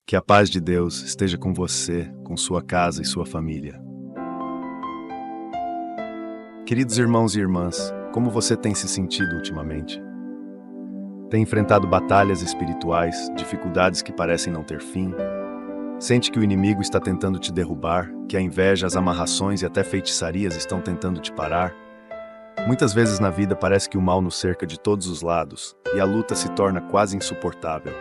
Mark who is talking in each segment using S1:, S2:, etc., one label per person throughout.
S1: Que a paz de Deus esteja com você, com sua casa e sua família. Queridos irmãos e irmãs, como você tem se sentido ultimamente? Tem enfrentado batalhas espirituais, dificuldades que parecem não ter fim? Sente que o inimigo está tentando te derrubar, que a inveja, as amarrações e até feitiçarias estão tentando te parar? Muitas vezes na vida parece que o mal nos cerca de todos os lados e a luta se torna quase insuportável.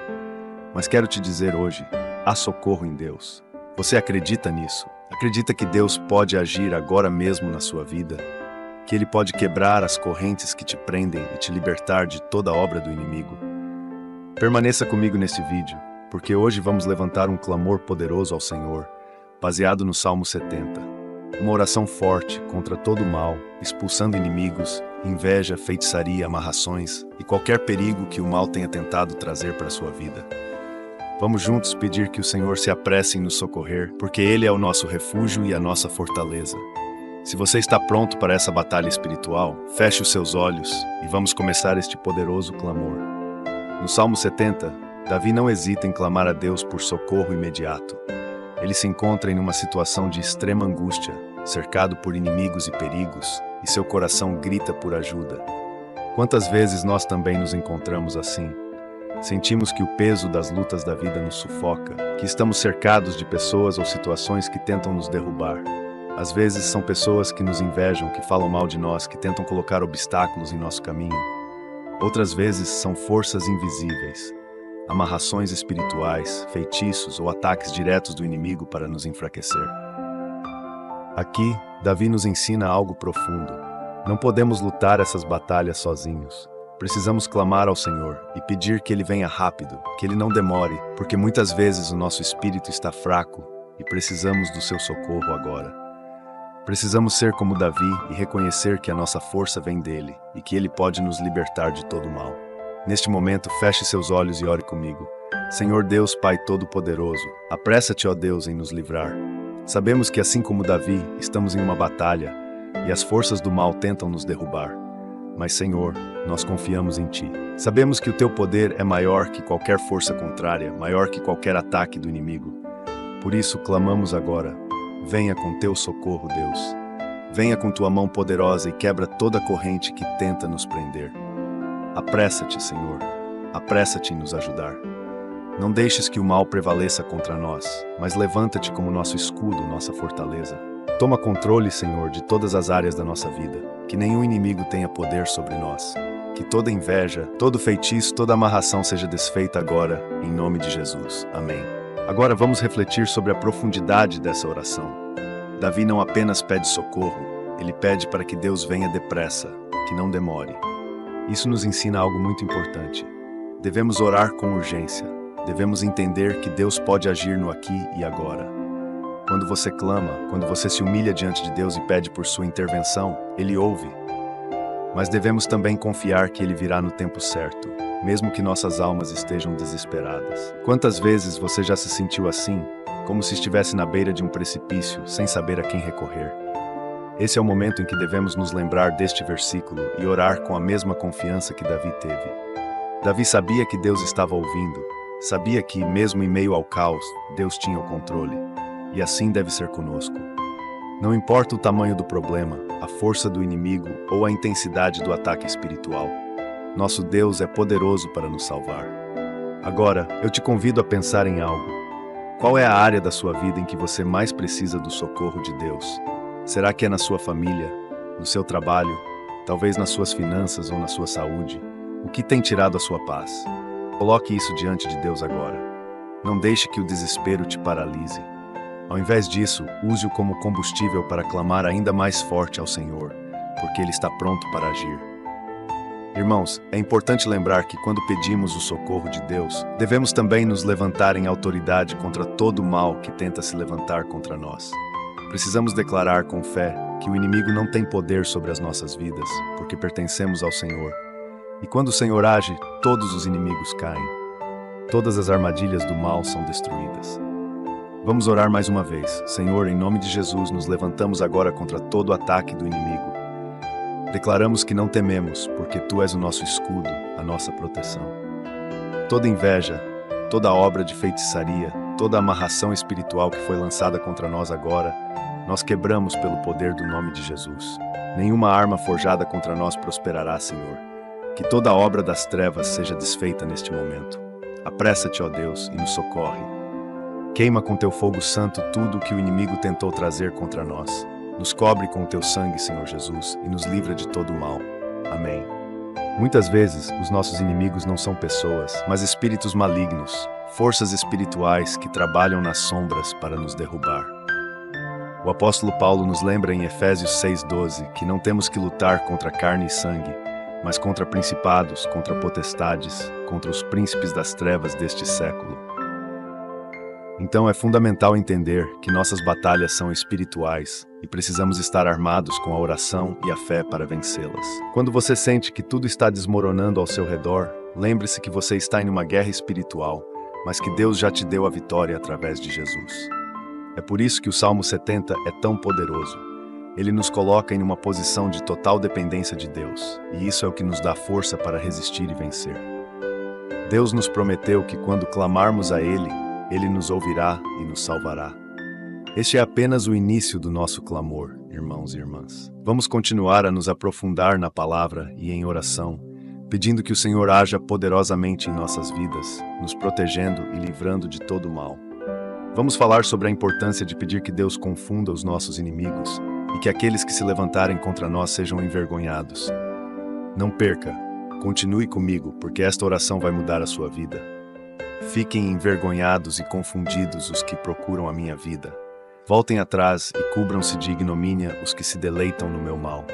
S1: Mas quero te dizer hoje, há socorro em Deus. Você acredita nisso? Acredita que Deus pode agir agora mesmo na sua vida? Que Ele pode quebrar as correntes que te prendem e te libertar de toda obra do inimigo? Permaneça comigo nesse vídeo, porque hoje vamos levantar um clamor poderoso ao Senhor, baseado no Salmo 70. Uma oração forte contra todo o mal, expulsando inimigos, inveja, feitiçaria, amarrações e qualquer perigo que o mal tenha tentado trazer para a sua vida. Vamos juntos pedir que o Senhor se apresse em nos socorrer, porque Ele é o nosso refúgio e a nossa fortaleza. Se você está pronto para essa batalha espiritual, feche os seus olhos e vamos começar este poderoso clamor. No Salmo 70, Davi não hesita em clamar a Deus por socorro imediato. Ele se encontra em uma situação de extrema angústia, cercado por inimigos e perigos, e seu coração grita por ajuda. Quantas vezes nós também nos encontramos assim? Sentimos que o peso das lutas da vida nos sufoca, que estamos cercados de pessoas ou situações que tentam nos derrubar. Às vezes são pessoas que nos invejam, que falam mal de nós, que tentam colocar obstáculos em nosso caminho. Outras vezes são forças invisíveis, amarrações espirituais, feitiços ou ataques diretos do inimigo para nos enfraquecer. Aqui, Davi nos ensina algo profundo. Não podemos lutar essas batalhas sozinhos. Precisamos clamar ao Senhor e pedir que Ele venha rápido, que Ele não demore, porque muitas vezes o nosso espírito está fraco e precisamos do seu socorro agora. Precisamos ser como Davi e reconhecer que a nossa força vem dele e que Ele pode nos libertar de todo o mal. Neste momento, feche seus olhos e ore comigo. Senhor Deus, Pai Todo-Poderoso, apressa-te, ó Deus, em nos livrar. Sabemos que assim como Davi, estamos em uma batalha e as forças do mal tentam nos derrubar. Mas, Senhor, nós confiamos em Ti. Sabemos que o Teu poder é maior que qualquer força contrária, maior que qualquer ataque do inimigo. Por isso, clamamos agora. Venha com Teu socorro, Deus. Venha com Tua mão poderosa e quebra toda corrente que tenta nos prender. Apressa-te, Senhor. Apressa-te em nos ajudar. Não deixes que o mal prevaleça contra nós, mas levanta-te como nosso escudo, nossa fortaleza. Toma controle, Senhor, de todas as áreas da nossa vida. Que nenhum inimigo tenha poder sobre nós. Que toda inveja, todo feitiço, toda amarração seja desfeita agora, em nome de Jesus. Amém. Agora vamos refletir sobre a profundidade dessa oração. Davi não apenas pede socorro, ele pede para que Deus venha depressa, que não demore. Isso nos ensina algo muito importante. Devemos orar com urgência. Devemos entender que Deus pode agir no aqui e agora. Quando você clama, quando você se humilha diante de Deus e pede por sua intervenção, Ele ouve. Mas devemos também confiar que Ele virá no tempo certo, mesmo que nossas almas estejam desesperadas. Quantas vezes você já se sentiu assim, como se estivesse na beira de um precipício, sem saber a quem recorrer? Esse é o momento em que devemos nos lembrar deste versículo e orar com a mesma confiança que Davi teve. Davi sabia que Deus estava ouvindo, sabia que, mesmo em meio ao caos, Deus tinha o controle. E assim deve ser conosco. Não importa o tamanho do problema, a força do inimigo ou a intensidade do ataque espiritual, nosso Deus é poderoso para nos salvar. Agora, eu te convido a pensar em algo. Qual é a área da sua vida em que você mais precisa do socorro de Deus? Será que é na sua família, no seu trabalho, talvez nas suas finanças ou na sua saúde? O que tem tirado a sua paz? Coloque isso diante de Deus agora. Não deixe que o desespero te paralise. Ao invés disso, use-o como combustível para clamar ainda mais forte ao Senhor, porque Ele está pronto para agir. Irmãos, é importante lembrar que quando pedimos o socorro de Deus, devemos também nos levantar em autoridade contra todo o mal que tenta se levantar contra nós. Precisamos declarar com fé que o inimigo não tem poder sobre as nossas vidas, porque pertencemos ao Senhor. E quando o Senhor age, todos os inimigos caem. Todas as armadilhas do mal são destruídas. Vamos orar mais uma vez. Senhor, em nome de Jesus, nos levantamos agora contra todo ataque do inimigo. Declaramos que não tememos, porque Tu és o nosso escudo, a nossa proteção. Toda inveja, toda obra de feitiçaria, toda amarração espiritual que foi lançada contra nós agora, nós quebramos pelo poder do nome de Jesus. Nenhuma arma forjada contra nós prosperará, Senhor. Que toda obra das trevas seja desfeita neste momento. Apressa-te, ó Deus, e nos socorre. Queima com teu fogo santo tudo o que o inimigo tentou trazer contra nós. Nos cobre com o teu sangue, Senhor Jesus, e nos livra de todo o mal. Amém. Muitas vezes, os nossos inimigos não são pessoas, mas espíritos malignos, forças espirituais que trabalham nas sombras para nos derrubar. O apóstolo Paulo nos lembra em Efésios 6:12 que não temos que lutar contra carne e sangue, mas contra principados, contra potestades, contra os príncipes das trevas deste século. Então é fundamental entender que nossas batalhas são espirituais e precisamos estar armados com a oração e a fé para vencê-las. Quando você sente que tudo está desmoronando ao seu redor, lembre-se que você está em uma guerra espiritual, mas que Deus já te deu a vitória através de Jesus. É por isso que o Salmo 70 é tão poderoso. Ele nos coloca em uma posição de total dependência de Deus, e isso é o que nos dá força para resistir e vencer. Deus nos prometeu que quando clamarmos a Ele nos ouvirá e nos salvará. Este é apenas o início do nosso clamor, irmãos e irmãs. Vamos continuar a nos aprofundar na palavra e em oração, pedindo que o Senhor haja poderosamente em nossas vidas, nos protegendo e livrando de todo o mal. Vamos falar sobre a importância de pedir que Deus confunda os nossos inimigos e que aqueles que se levantarem contra nós sejam envergonhados. Não perca, continue comigo, porque esta oração vai mudar a sua vida. Fiquem envergonhados e confundidos os que procuram a minha vida. Voltem atrás e cubram-se de ignomínia os que se deleitam no meu mal.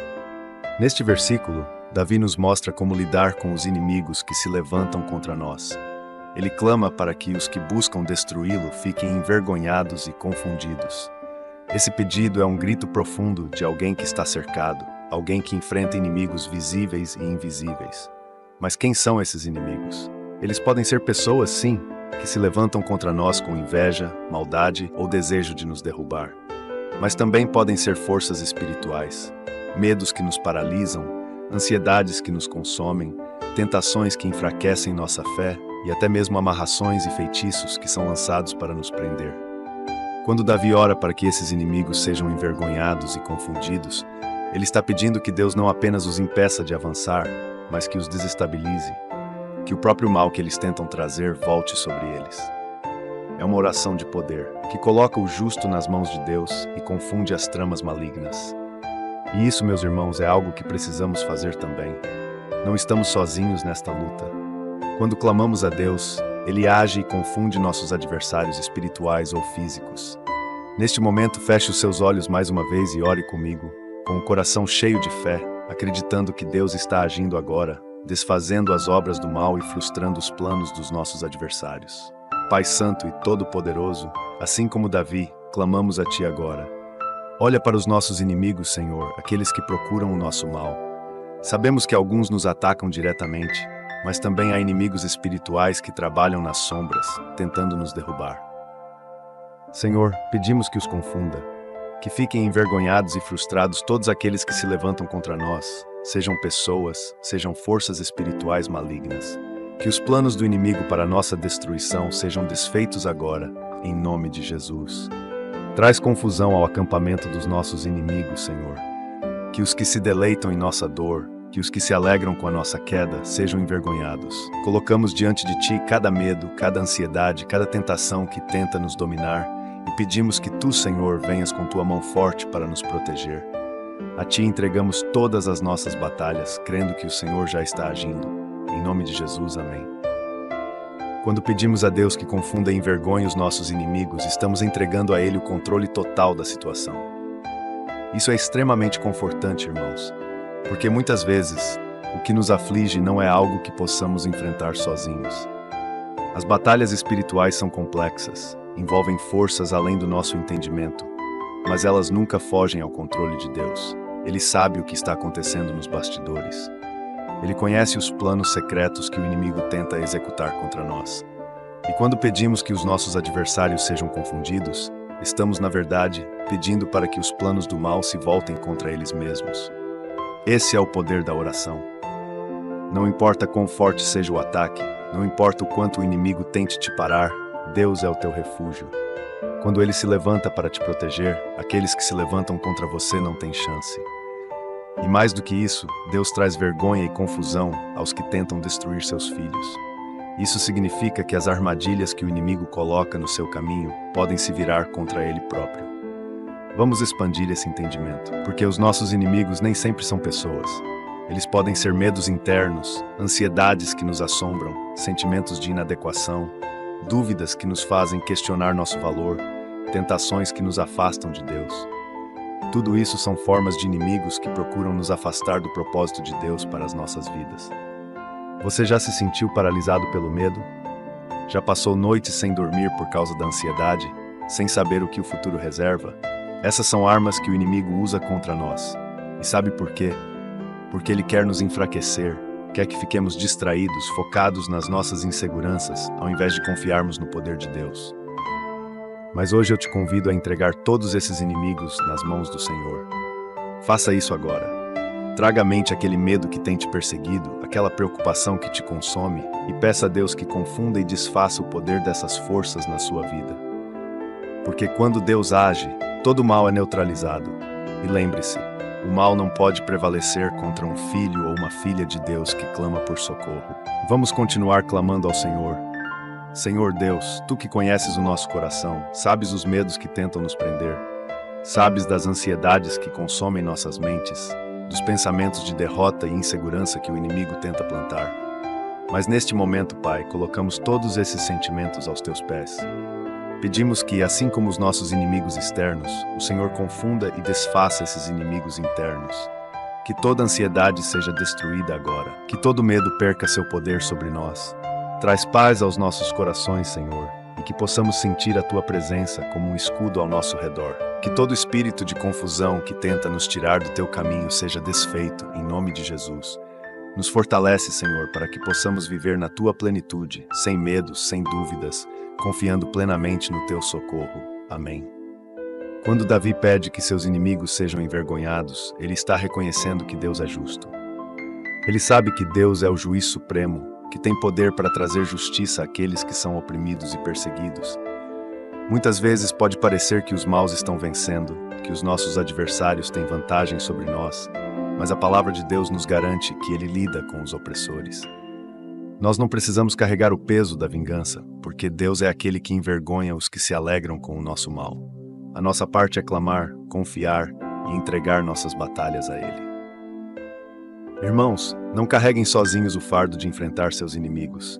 S1: Neste versículo, Davi nos mostra como lidar com os inimigos que se levantam contra nós. Ele clama para que os que buscam destruí-lo fiquem envergonhados e confundidos. Esse pedido é um grito profundo de alguém que está cercado, alguém que enfrenta inimigos visíveis e invisíveis. Mas quem são esses inimigos? Eles podem ser pessoas, sim, que se levantam contra nós com inveja, maldade ou desejo de nos derrubar. Mas também podem ser forças espirituais, medos que nos paralisam, ansiedades que nos consomem, tentações que enfraquecem nossa fé e até mesmo amarrações e feitiços que são lançados para nos prender. Quando Davi ora para que esses inimigos sejam envergonhados e confundidos, ele está pedindo que Deus não apenas os impeça de avançar, mas que os desestabilize, que o próprio mal que eles tentam trazer volte sobre eles. É uma oração de poder, que coloca o justo nas mãos de Deus e confunde as tramas malignas. E isso, meus irmãos, é algo que precisamos fazer também. Não estamos sozinhos nesta luta. Quando clamamos a Deus, Ele age e confunde nossos adversários espirituais ou físicos. Neste momento, feche os seus olhos mais uma vez e ore comigo, com o coração cheio de fé, acreditando que Deus está agindo agora, desfazendo as obras do mal e frustrando os planos dos nossos adversários. Pai Santo e Todo-Poderoso, assim como Davi, clamamos a Ti agora. Olha para os nossos inimigos, Senhor, aqueles que procuram o nosso mal. Sabemos que alguns nos atacam diretamente, mas também há inimigos espirituais que trabalham nas sombras, tentando nos derrubar. Senhor, pedimos que os confunda, que fiquem envergonhados e frustrados todos aqueles que se levantam contra nós, sejam pessoas, sejam forças espirituais malignas. Que os planos do inimigo para nossa destruição sejam desfeitos agora, em nome de Jesus. Traz confusão ao acampamento dos nossos inimigos, Senhor. Que os que se deleitam em nossa dor, que os que se alegram com a nossa queda sejam envergonhados. Colocamos diante de Ti cada medo, cada ansiedade, cada tentação que tenta nos dominar e pedimos que Tu, Senhor, venhas com Tua mão forte para nos proteger. A Ti entregamos todas as nossas batalhas, crendo que o Senhor já está agindo. Em nome de Jesus, amém. Quando pedimos a Deus que confunda e envergonhe os nossos inimigos, estamos entregando a Ele o controle total da situação. Isso é extremamente confortante, irmãos, porque muitas vezes o que nos aflige não é algo que possamos enfrentar sozinhos. As batalhas espirituais são complexas, envolvem forças além do nosso entendimento, mas elas nunca fogem ao controle de Deus. Ele sabe o que está acontecendo nos bastidores. Ele conhece os planos secretos que o inimigo tenta executar contra nós. E quando pedimos que os nossos adversários sejam confundidos, estamos, na verdade, pedindo para que os planos do mal se voltem contra eles mesmos. Esse é o poder da oração. Não importa quão forte seja o ataque, não importa o quanto o inimigo tente te parar, Deus é o teu refúgio. Quando Ele se levanta para te proteger, aqueles que se levantam contra você não têm chance. E mais do que isso, Deus traz vergonha e confusão aos que tentam destruir seus filhos. Isso significa que as armadilhas que o inimigo coloca no seu caminho podem se virar contra ele próprio. Vamos expandir esse entendimento, porque os nossos inimigos nem sempre são pessoas. Eles podem ser medos internos, ansiedades que nos assombram, sentimentos de inadequação, dúvidas que nos fazem questionar nosso valor, tentações que nos afastam de Deus. Tudo isso são formas de inimigos que procuram nos afastar do propósito de Deus para as nossas vidas. Você já se sentiu paralisado pelo medo? Já passou noites sem dormir por causa da ansiedade, sem saber o que o futuro reserva? Essas são armas que o inimigo usa contra nós. E sabe por quê? Porque ele quer nos enfraquecer, quer que fiquemos distraídos, focados nas nossas inseguranças, ao invés de confiarmos no poder de Deus. Mas hoje eu te convido a entregar todos esses inimigos nas mãos do Senhor. Faça isso agora. Traga à mente aquele medo que tem te perseguido, aquela preocupação que te consome, e peça a Deus que confunda e desfaça o poder dessas forças na sua vida. Porque quando Deus age, todo mal é neutralizado. E lembre-se, o mal não pode prevalecer contra um filho ou uma filha de Deus que clama por socorro. Vamos continuar clamando ao Senhor. Senhor Deus, Tu que conheces o nosso coração, sabes os medos que tentam nos prender, sabes das ansiedades que consomem nossas mentes, dos pensamentos de derrota e insegurança que o inimigo tenta plantar. Mas neste momento, Pai, colocamos todos esses sentimentos aos Teus pés. Pedimos que, assim como os nossos inimigos externos, o Senhor confunda e desfaça esses inimigos internos. Que toda ansiedade seja destruída agora, que todo medo perca seu poder sobre nós. Traz paz aos nossos corações, Senhor, e que possamos sentir a Tua presença como um escudo ao nosso redor. Que todo espírito de confusão que tenta nos tirar do Teu caminho seja desfeito, em nome de Jesus. Nos fortalece, Senhor, para que possamos viver na Tua plenitude, sem medos, sem dúvidas, confiando plenamente no Teu socorro. Amém. Quando Davi pede que seus inimigos sejam envergonhados, ele está reconhecendo que Deus é justo. Ele sabe que Deus é o juiz supremo, que tem poder para trazer justiça àqueles que são oprimidos e perseguidos. Muitas vezes pode parecer que os maus estão vencendo, que os nossos adversários têm vantagem sobre nós, mas a palavra de Deus nos garante que Ele lida com os opressores. Nós não precisamos carregar o peso da vingança, porque Deus é aquele que envergonha os que se alegram com o nosso mal. A nossa parte é clamar, confiar e entregar nossas batalhas a Ele. Irmãos, não carreguem sozinhos o fardo de enfrentar seus inimigos.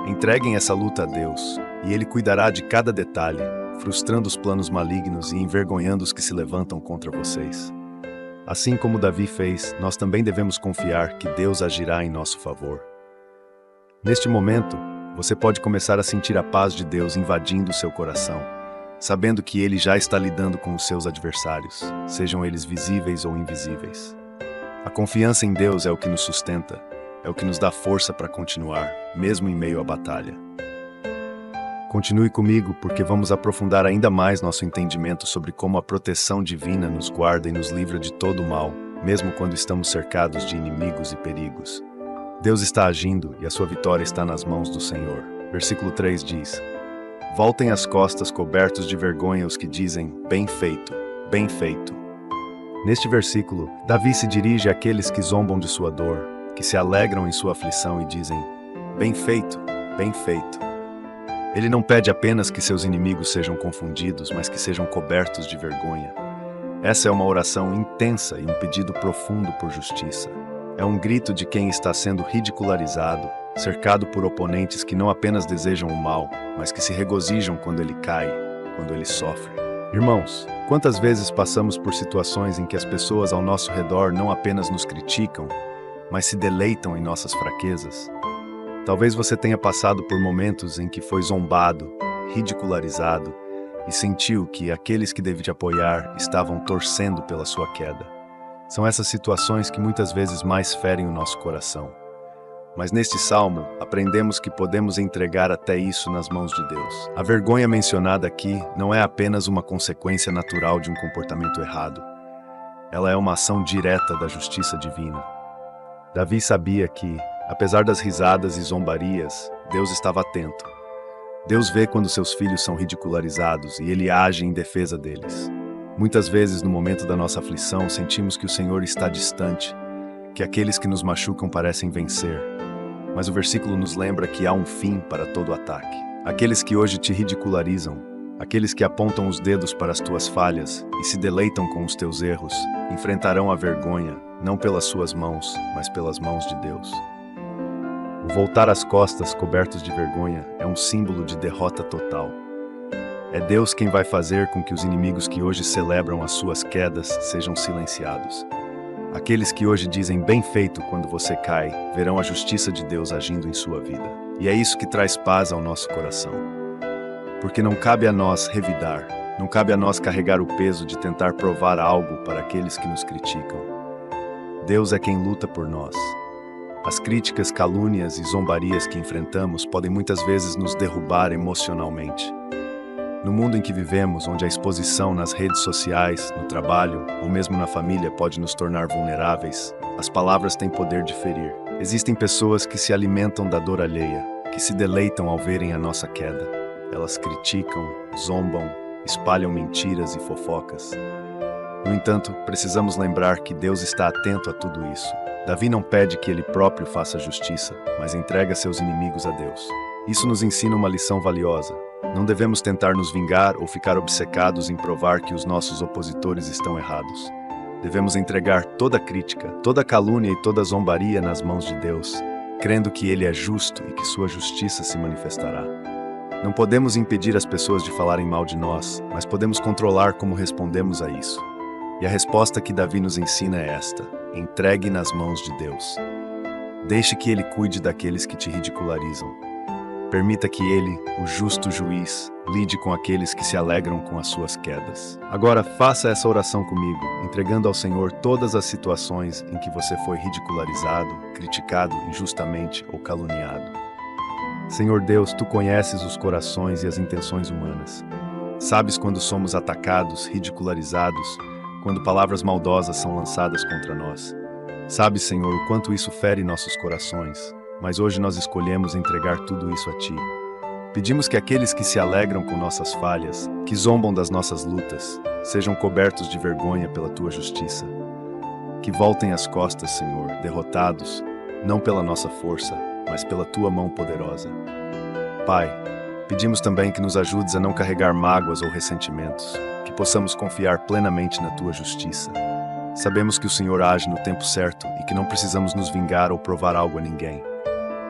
S1: Entreguem essa luta a Deus, e Ele cuidará de cada detalhe, frustrando os planos malignos e envergonhando os que se levantam contra vocês. Assim como Davi fez, nós também devemos confiar que Deus agirá em nosso favor. Neste momento, você pode começar a sentir a paz de Deus invadindo o seu coração, sabendo que Ele já está lidando com os seus adversários, sejam eles visíveis ou invisíveis. A confiança em Deus é o que nos sustenta, é o que nos dá força para continuar, mesmo em meio à batalha. Continue comigo, porque vamos aprofundar ainda mais nosso entendimento sobre como a proteção divina nos guarda e nos livra de todo o mal, mesmo quando estamos cercados de inimigos e perigos. Deus está agindo e a sua vitória está nas mãos do Senhor. Versículo 3 diz: Voltem as costas cobertos de vergonha os que dizem, bem feito, bem feito. Neste versículo, Davi se dirige àqueles que zombam de sua dor, que se alegram em sua aflição e dizem, bem feito, bem feito. Ele não pede apenas que seus inimigos sejam confundidos, mas que sejam cobertos de vergonha. Essa é uma oração intensa e um pedido profundo por justiça. É um grito de quem está sendo ridicularizado, cercado por oponentes que não apenas desejam o mal, mas que se regozijam quando ele cai, quando ele sofre. Irmãos, quantas vezes passamos por situações em que as pessoas ao nosso redor não apenas nos criticam, mas se deleitam em nossas fraquezas? Talvez você tenha passado por momentos em que foi zombado, ridicularizado e sentiu que aqueles que devem te apoiar estavam torcendo pela sua queda. São essas situações que muitas vezes mais ferem o nosso coração. Mas neste salmo, aprendemos que podemos entregar até isso nas mãos de Deus. A vergonha mencionada aqui não é apenas uma consequência natural de um comportamento errado. Ela é uma ação direta da justiça divina. Davi sabia que, apesar das risadas e zombarias, Deus estava atento. Deus vê quando seus filhos são ridicularizados e Ele age em defesa deles. Muitas vezes, no momento da nossa aflição, sentimos que o Senhor está distante, que aqueles que nos machucam parecem vencer. Mas o versículo nos lembra que há um fim para todo ataque. Aqueles que hoje te ridicularizam, aqueles que apontam os dedos para as tuas falhas e se deleitam com os teus erros, enfrentarão a vergonha, não pelas suas mãos, mas pelas mãos de Deus. O voltar as costas cobertos de vergonha é um símbolo de derrota total. É Deus quem vai fazer com que os inimigos que hoje celebram as suas quedas sejam silenciados. Aqueles que hoje dizem bem feito quando você cai, verão a justiça de Deus agindo em sua vida. E é isso que traz paz ao nosso coração. Porque não cabe a nós revidar, não cabe a nós carregar o peso de tentar provar algo para aqueles que nos criticam. Deus é quem luta por nós. As críticas, calúnias e zombarias que enfrentamos podem muitas vezes nos derrubar emocionalmente. No mundo em que vivemos, onde a exposição nas redes sociais, no trabalho ou mesmo na família pode nos tornar vulneráveis, as palavras têm poder de ferir. Existem pessoas que se alimentam da dor alheia, que se deleitam ao verem a nossa queda. Elas criticam, zombam, espalham mentiras e fofocas. No entanto, precisamos lembrar que Deus está atento a tudo isso. Davi não pede que ele próprio faça justiça, mas entrega seus inimigos a Deus. Isso nos ensina uma lição valiosa. Não devemos tentar nos vingar ou ficar obcecados em provar que os nossos opositores estão errados. Devemos entregar toda crítica, toda calúnia e toda zombaria nas mãos de Deus, crendo que Ele é justo e que sua justiça se manifestará. Não podemos impedir as pessoas de falarem mal de nós, mas podemos controlar como respondemos a isso. E a resposta que Davi nos ensina é esta: entregue nas mãos de Deus. Deixe que Ele cuide daqueles que te ridicularizam. Permita que Ele, o justo juiz, lide com aqueles que se alegram com as suas quedas. Agora faça essa oração comigo, entregando ao Senhor todas as situações em que você foi ridicularizado, criticado injustamente ou caluniado. Senhor Deus, Tu conheces os corações e as intenções humanas. Sabes quando somos atacados, ridicularizados, quando palavras maldosas são lançadas contra nós. Sabes, Senhor, o quanto isso fere nossos corações. Mas hoje nós escolhemos entregar tudo isso a Ti. Pedimos que aqueles que se alegram com nossas falhas, que zombam das nossas lutas, sejam cobertos de vergonha pela Tua justiça. Que voltem as costas, Senhor, derrotados, não pela nossa força, mas pela Tua mão poderosa. Pai, pedimos também que nos ajudes a não carregar mágoas ou ressentimentos, que possamos confiar plenamente na Tua justiça. Sabemos que o Senhor age no tempo certo e que não precisamos nos vingar ou provar algo a ninguém.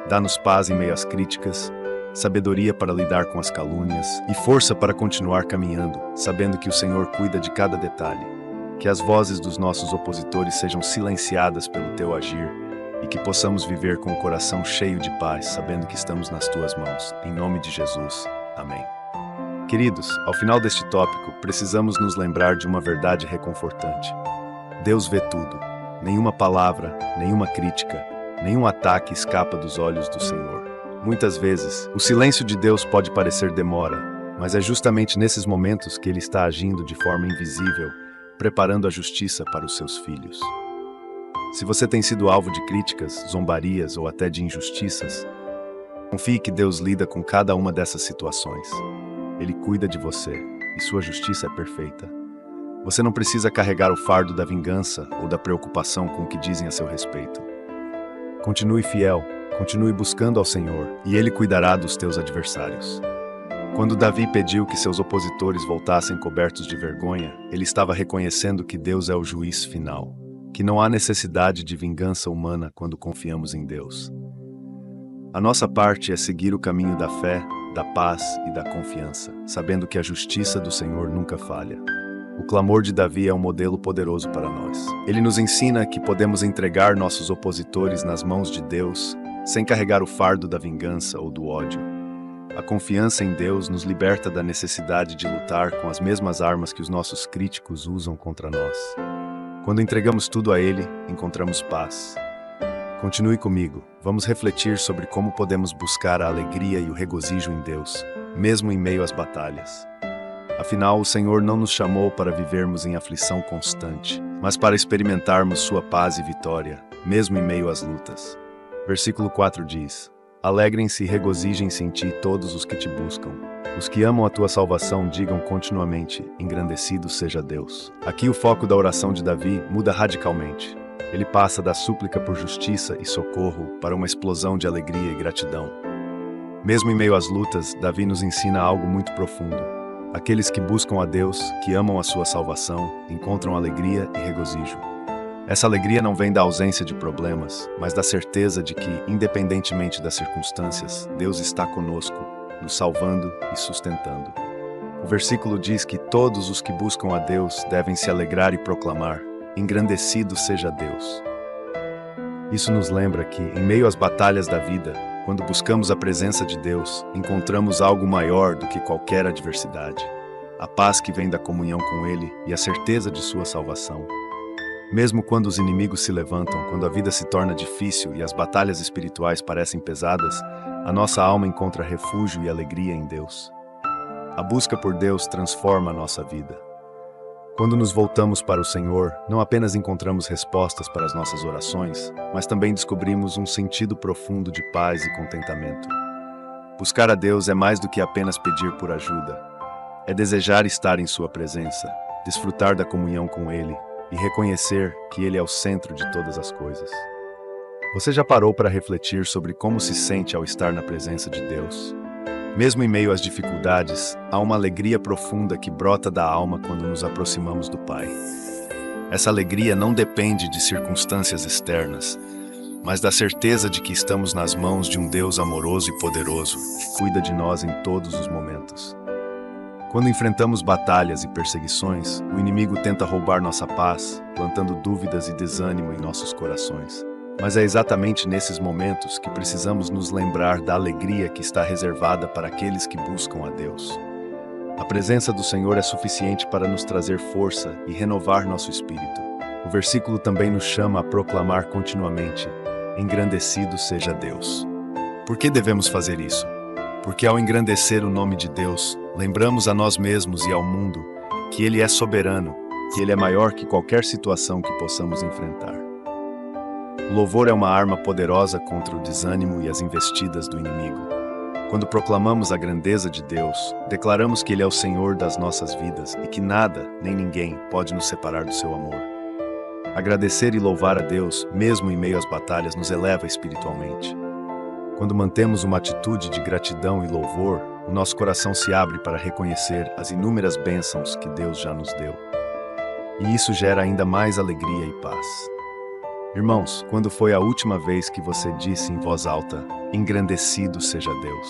S1: Dá-nos paz em meio às críticas, sabedoria para lidar com as calúnias e força para continuar caminhando, sabendo que o Senhor cuida de cada detalhe. Que as vozes dos nossos opositores sejam silenciadas pelo Teu agir e que possamos viver com o coração cheio de paz, sabendo que estamos nas Tuas mãos. Em nome de Jesus. Amém. Queridos, ao final deste tópico, precisamos nos lembrar de uma verdade reconfortante. Deus vê tudo. Nenhuma palavra, nenhuma crítica, nenhum ataque escapa dos olhos do Senhor. Muitas vezes, o silêncio de Deus pode parecer demora, mas é justamente nesses momentos que Ele está agindo de forma invisível, preparando a justiça para os seus filhos. Se você tem sido alvo de críticas, zombarias ou até de injustiças, confie que Deus lida com cada uma dessas situações. Ele cuida de você e sua justiça é perfeita. Você não precisa carregar o fardo da vingança ou da preocupação com o que dizem a seu respeito. Continue fiel, continue buscando ao Senhor, e Ele cuidará dos teus adversários. Quando Davi pediu que seus opositores voltassem cobertos de vergonha, ele estava reconhecendo que Deus é o juiz final, que não há necessidade de vingança humana quando confiamos em Deus. A nossa parte é seguir o caminho da fé, da paz e da confiança, sabendo que a justiça do Senhor nunca falha. O clamor de Davi é um modelo poderoso para nós. Ele nos ensina que podemos entregar nossos opositores nas mãos de Deus, sem carregar o fardo da vingança ou do ódio. A confiança em Deus nos liberta da necessidade de lutar com as mesmas armas que os nossos críticos usam contra nós. Quando entregamos tudo a Ele, encontramos paz. Continue comigo. Vamos refletir sobre como podemos buscar a alegria e o regozijo em Deus, mesmo em meio às batalhas. Afinal, o Senhor não nos chamou para vivermos em aflição constante, mas para experimentarmos sua paz e vitória, mesmo em meio às lutas. Versículo 4 diz: Alegrem-se e regozijem-se em ti todos os que te buscam. Os que amam a tua salvação digam continuamente: engrandecido seja Deus. Aqui o foco da oração de Davi muda radicalmente. Ele passa da súplica por justiça e socorro para uma explosão de alegria e gratidão. Mesmo em meio às lutas, Davi nos ensina algo muito profundo. Aqueles que buscam a Deus, que amam a sua salvação, encontram alegria e regozijo. Essa alegria não vem da ausência de problemas, mas da certeza de que, independentemente das circunstâncias, Deus está conosco, nos salvando e sustentando. O versículo diz que todos os que buscam a Deus devem se alegrar e proclamar: engrandecido seja Deus. Isso nos lembra que, em meio às batalhas da vida, quando buscamos a presença de Deus, encontramos algo maior do que qualquer adversidade: a paz que vem da comunhão com Ele e a certeza de sua salvação. Mesmo quando os inimigos se levantam, quando a vida se torna difícil e as batalhas espirituais parecem pesadas, a nossa alma encontra refúgio e alegria em Deus. A busca por Deus transforma a nossa vida. Quando nos voltamos para o Senhor, não apenas encontramos respostas para as nossas orações, mas também descobrimos um sentido profundo de paz e contentamento. Buscar a Deus é mais do que apenas pedir por ajuda. É desejar estar em sua presença, desfrutar da comunhão com Ele e reconhecer que Ele é o centro de todas as coisas. Você já parou para refletir sobre como se sente ao estar na presença de Deus? Mesmo em meio às dificuldades, há uma alegria profunda que brota da alma quando nos aproximamos do Pai. Essa alegria não depende de circunstâncias externas, mas da certeza de que estamos nas mãos de um Deus amoroso e poderoso, que cuida de nós em todos os momentos. Quando enfrentamos batalhas e perseguições, o inimigo tenta roubar nossa paz, plantando dúvidas e desânimo em nossos corações. Mas é exatamente nesses momentos que precisamos nos lembrar da alegria que está reservada para aqueles que buscam a Deus. A presença do Senhor é suficiente para nos trazer força e renovar nosso espírito. O versículo também nos chama a proclamar continuamente: engrandecido seja Deus. Por que devemos fazer isso? Porque ao engrandecer o nome de Deus, lembramos a nós mesmos e ao mundo que Ele é soberano, que Ele é maior que qualquer situação que possamos enfrentar. O louvor é uma arma poderosa contra o desânimo e as investidas do inimigo. Quando proclamamos a grandeza de Deus, declaramos que Ele é o Senhor das nossas vidas e que nada, nem ninguém, pode nos separar do seu amor. Agradecer e louvar a Deus, mesmo em meio às batalhas, nos eleva espiritualmente. Quando mantemos uma atitude de gratidão e louvor, o nosso coração se abre para reconhecer as inúmeras bênçãos que Deus já nos deu. E isso gera ainda mais alegria e paz. Irmãos, quando foi a última vez que você disse em voz alta: engrandecido seja Deus?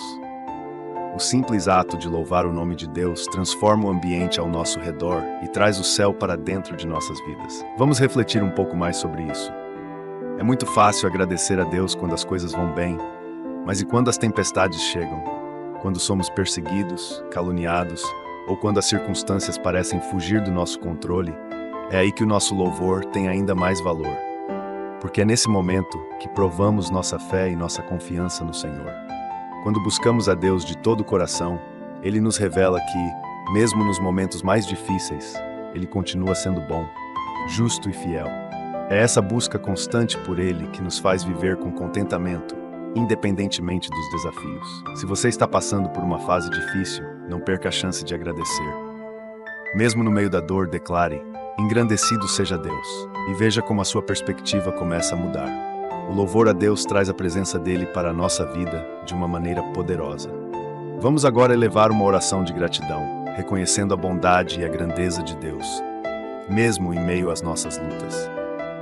S1: O simples ato de louvar o nome de Deus transforma o ambiente ao nosso redor e traz o céu para dentro de nossas vidas. Vamos refletir um pouco mais sobre isso. É muito fácil agradecer a Deus quando as coisas vão bem, mas e quando as tempestades chegam? Quando somos perseguidos, caluniados, ou quando as circunstâncias parecem fugir do nosso controle, é aí que o nosso louvor tem ainda mais valor. Porque é nesse momento que provamos nossa fé e nossa confiança no Senhor. Quando buscamos a Deus de todo o coração, Ele nos revela que, mesmo nos momentos mais difíceis, Ele continua sendo bom, justo e fiel. É essa busca constante por Ele que nos faz viver com contentamento, independentemente dos desafios. Se você está passando por uma fase difícil, não perca a chance de agradecer. Mesmo no meio da dor, declare: engrandecido seja Deus, e veja como a sua perspectiva começa a mudar. O louvor a Deus traz a presença dele para a nossa vida de uma maneira poderosa. Vamos agora elevar uma oração de gratidão, reconhecendo a bondade e a grandeza de Deus, mesmo em meio às nossas lutas.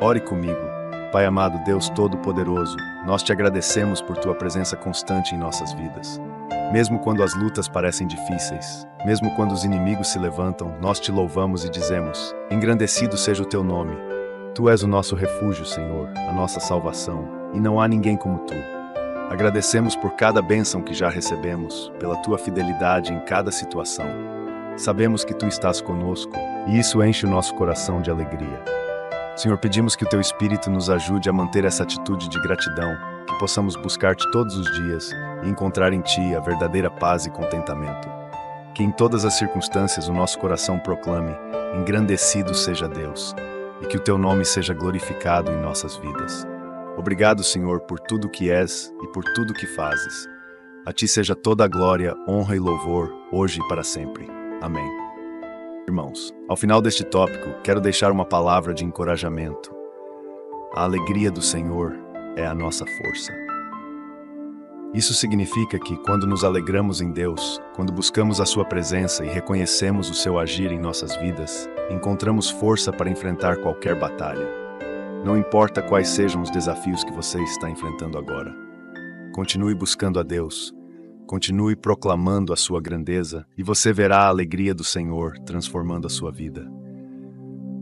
S1: Ore comigo. Pai amado, Deus Todo-Poderoso, nós te agradecemos por tua presença constante em nossas vidas. Mesmo quando as lutas parecem difíceis, mesmo quando os inimigos se levantam, nós te louvamos e dizemos: engrandecido seja o teu nome. Tu és o nosso refúgio, Senhor, a nossa salvação, e não há ninguém como tu. Agradecemos por cada bênção que já recebemos, pela tua fidelidade em cada situação. Sabemos que tu estás conosco, e isso enche o nosso coração de alegria. Senhor, pedimos que o teu Espírito nos ajude a manter essa atitude de gratidão, que possamos buscar-te todos os dias e encontrar em ti a verdadeira paz e contentamento. Que em todas as circunstâncias o nosso coração proclame: engrandecido seja Deus, e que o teu nome seja glorificado em nossas vidas. Obrigado, Senhor, por tudo que és e por tudo que fazes. A Ti seja toda a glória, honra e louvor, hoje e para sempre. Amém. Irmãos, ao final deste tópico, quero deixar uma palavra de encorajamento. A alegria do Senhor é a nossa força. Isso significa que, quando nos alegramos em Deus, quando buscamos a Sua presença e reconhecemos o Seu agir em nossas vidas, encontramos força para enfrentar qualquer batalha. Não importa quais sejam os desafios que você está enfrentando agora. Continue buscando a Deus, continue proclamando a Sua grandeza e você verá a alegria do Senhor transformando a sua vida.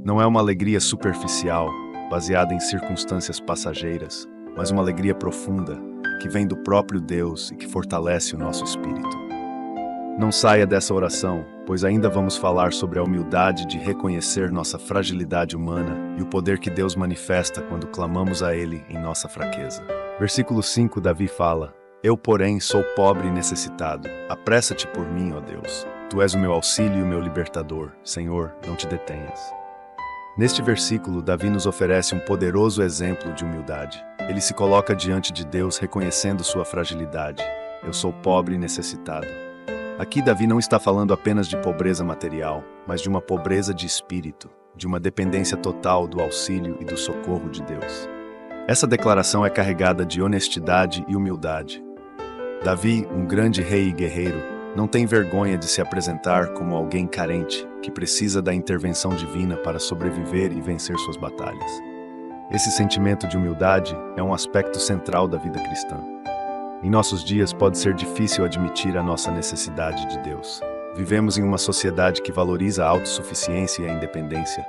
S1: Não é uma alegria superficial, baseada em circunstâncias passageiras, mas uma alegria profunda, que vem do próprio Deus e que fortalece o nosso espírito. Não saia dessa oração, pois ainda vamos falar sobre a humildade de reconhecer nossa fragilidade humana e o poder que Deus manifesta quando clamamos a Ele em nossa fraqueza. Versículo 5, Davi fala: Eu, porém, sou pobre e necessitado. Apressa-te por mim, ó Deus. Tu és o meu auxílio e o meu libertador. Senhor, não te detenhas. Neste versículo, Davi nos oferece um poderoso exemplo de humildade. Ele se coloca diante de Deus reconhecendo sua fragilidade. Eu sou pobre e necessitado. Aqui Davi não está falando apenas de pobreza material, mas de uma pobreza de espírito, de uma dependência total do auxílio e do socorro de Deus. Essa declaração é carregada de honestidade e humildade. Davi, um grande rei e guerreiro, não tem vergonha de se apresentar como alguém carente, que precisa da intervenção divina para sobreviver e vencer suas batalhas. Esse sentimento de humildade é um aspecto central da vida cristã. Em nossos dias pode ser difícil admitir a nossa necessidade de Deus. Vivemos em uma sociedade que valoriza a autossuficiência e a independência,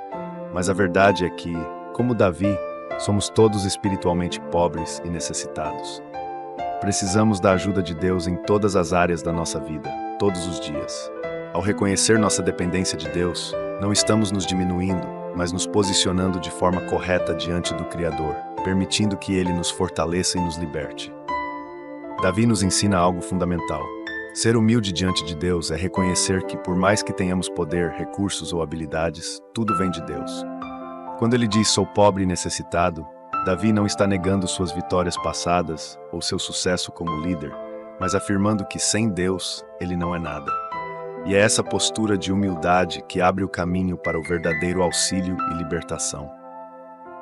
S1: mas a verdade é que, como Davi, somos todos espiritualmente pobres e necessitados. Precisamos da ajuda de Deus em todas as áreas da nossa vida, todos os dias. Ao reconhecer nossa dependência de Deus, não estamos nos diminuindo, mas nos posicionando de forma correta diante do Criador, permitindo que Ele nos fortaleça e nos liberte. Davi nos ensina algo fundamental. Ser humilde diante de Deus é reconhecer que, por mais que tenhamos poder, recursos ou habilidades, tudo vem de Deus. Quando ele diz sou pobre e necessitado, Davi não está negando suas vitórias passadas ou seu sucesso como líder, mas afirmando que sem Deus ele não é nada. E é essa postura de humildade que abre o caminho para o verdadeiro auxílio e libertação.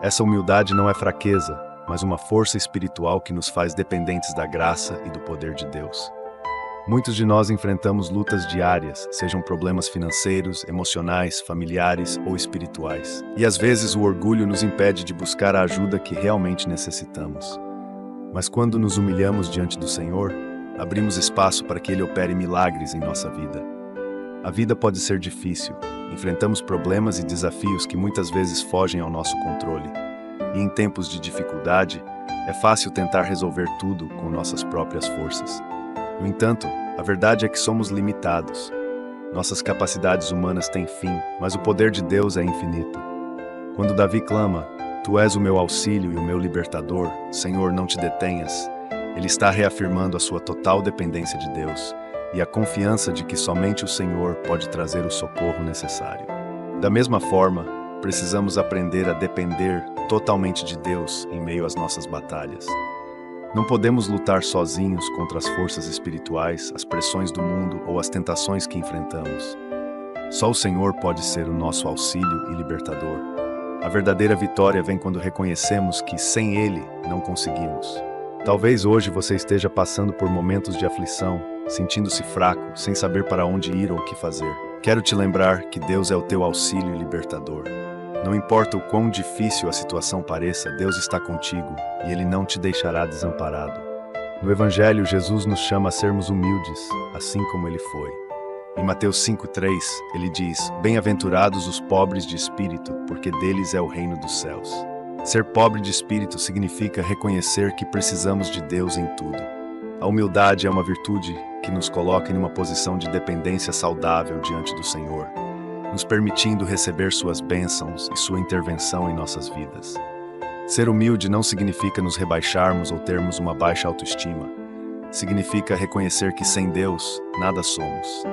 S1: Essa humildade não é fraqueza, mas uma força espiritual que nos faz dependentes da graça e do poder de Deus. Muitos de nós enfrentamos lutas diárias, sejam problemas financeiros, emocionais, familiares ou espirituais. E às vezes o orgulho nos impede de buscar a ajuda que realmente necessitamos. Mas quando nos humilhamos diante do Senhor, abrimos espaço para que Ele opere milagres em nossa vida. A vida pode ser difícil, enfrentamos problemas e desafios que muitas vezes fogem ao nosso controle. E em tempos de dificuldade, é fácil tentar resolver tudo com nossas próprias forças. No entanto, a verdade é que somos limitados. Nossas capacidades humanas têm fim, mas o poder de Deus é infinito. Quando Davi clama, Tu és o meu auxílio e o meu libertador, Senhor, não te detenhas, ele está reafirmando a sua total dependência de Deus e a confiança de que somente o Senhor pode trazer o socorro necessário. Da mesma forma, precisamos aprender a depender totalmente de Deus em meio às nossas batalhas. Não podemos lutar sozinhos contra as forças espirituais, as pressões do mundo ou as tentações que enfrentamos. Só o Senhor pode ser o nosso auxílio e libertador. A verdadeira vitória vem quando reconhecemos que, sem Ele, não conseguimos. Talvez hoje você esteja passando por momentos de aflição, sentindo-se fraco, sem saber para onde ir ou o que fazer. Quero te lembrar que Deus é o teu auxílio e libertador. Não importa o quão difícil a situação pareça, Deus está contigo e Ele não te deixará desamparado. No Evangelho, Jesus nos chama a sermos humildes, assim como Ele foi. Em Mateus 5,3, Ele diz: Bem-aventurados os pobres de espírito, porque deles é o reino dos céus. Ser pobre de espírito significa reconhecer que precisamos de Deus em tudo. A humildade é uma virtude que nos coloca em uma posição de dependência saudável diante do Senhor, nos permitindo receber suas bênçãos e sua intervenção em nossas vidas. Ser humilde não significa nos rebaixarmos ou termos uma baixa autoestima. Significa reconhecer que sem Deus, nada somos.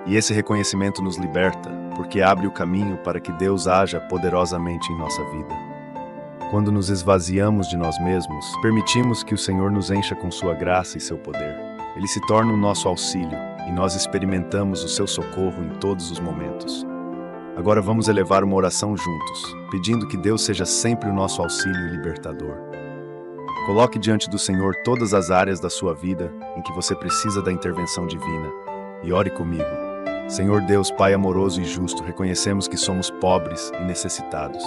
S1: E esse reconhecimento nos liberta, porque abre o caminho para que Deus haja poderosamente em nossa vida. Quando nos esvaziamos de nós mesmos, permitimos que o Senhor nos encha com sua graça e seu poder. Ele se torna o nosso auxílio e nós experimentamos o seu socorro em todos os momentos. Agora vamos elevar uma oração juntos, pedindo que Deus seja sempre o nosso auxílio e libertador. Coloque diante do Senhor todas as áreas da sua vida em que você precisa da intervenção divina e ore comigo. Senhor Deus, Pai amoroso e justo, reconhecemos que somos pobres e necessitados.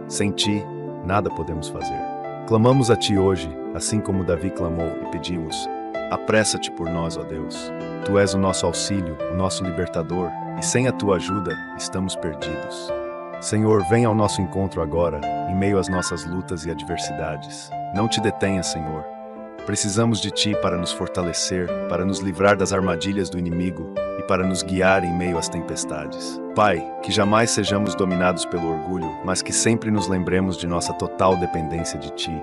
S1: Sem Ti, nada podemos fazer. Clamamos a Ti hoje, assim como Davi clamou, e pedimos: apressa-te por nós, ó Deus. Tu és o nosso auxílio, o nosso libertador, e sem a Tua ajuda, estamos perdidos. Senhor, vem ao nosso encontro agora, em meio às nossas lutas e adversidades. Não te detenha, Senhor. Precisamos de Ti para nos fortalecer, para nos livrar das armadilhas do inimigo e para nos guiar em meio às tempestades. Pai, que jamais sejamos dominados pelo orgulho, mas que sempre nos lembremos de nossa total dependência de Ti.